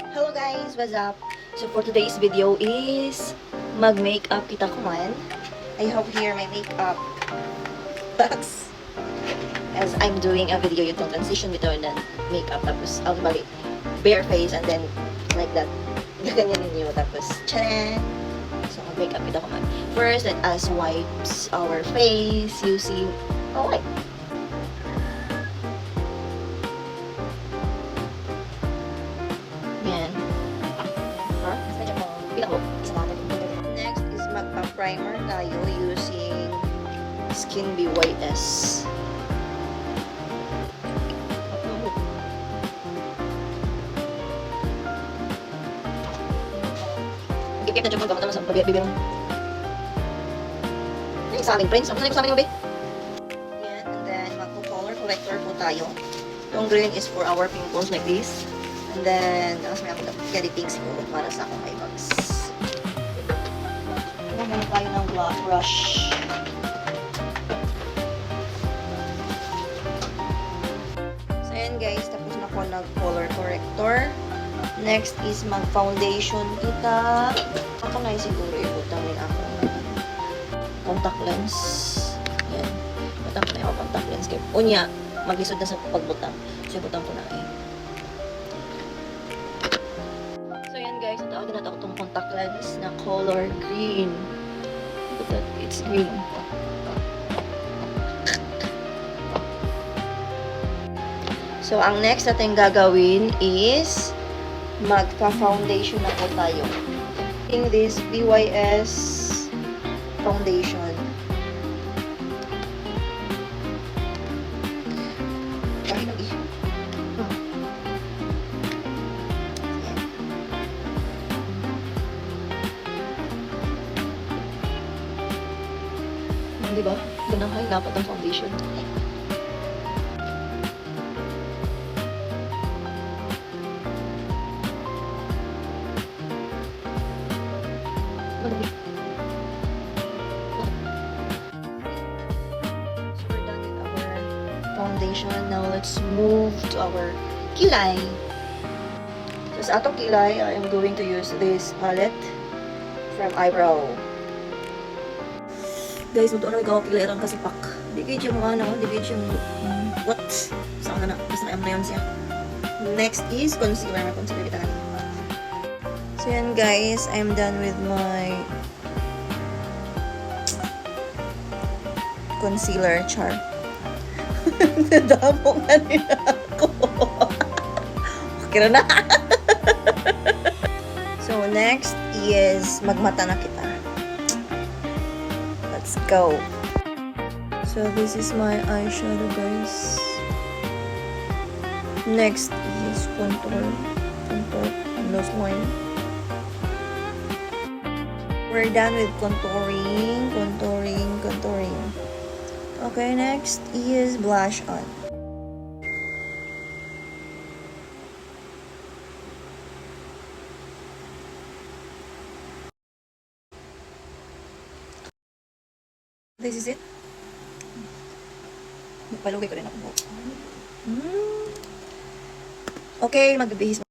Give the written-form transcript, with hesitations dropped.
Hello guys, what's up? So for today's video is mag-makeup kita kuman. I have here my makeup box. As I'm doing a video yung transition between the makeup tapos bali bare face and then like that. Ganyan ninyo tapos charan. So mag-makeup kita kuman. First, let us wipes our face using a wipe. Next is magpa-primer tayo using Skin BYS. Kikip na dyan kung gamit naman sa pabibibing. Ano yung sa aming prints? Ano yung sa aming yung bit? Yan, and then magpo-color corrector po tayo. Yung green is for our pimples like this. And then, tapos may akong carry pink siguro para sa akong eye bags. Gamit tayo ng brush. So, ayan guys, tapos na ko nag-color corrector. Next is mag-foundation kita. Ako na siguro ibutang rin ako contact lens. Yan. Butang ko na yung contact lens. Unya, mag-isod na sa pagbutang. So, ibutang ko na So, yan guys. Natawag na itong contact lens na color green. Look at that. It's green. So, ang next natin gagawin is magpa-foundation na po tayo. In this BYS foundation. Diba? Ganang high dapat ang foundation. So we're done with our foundation. Now let's move to our kilay. So sa atong kilay, I am going to use this palette from Eyebrow. Guys, ito na ikaw kilay rang kasipak. Di kayo yung ano, di kayo yung what? Saan na? Basta na yun siya. Next is concealer. May concealer kita kanina. So yan guys, I'm done with my concealer char. Nadamo nga nila ako. Okay na. So next is magmata na kita. Let's go. So this is my eyeshadow guys. Next is contour. Nose line. We're done with contouring. Okay, next is blush on. This is it. Palugay ko rin ako. Okay, magbibihis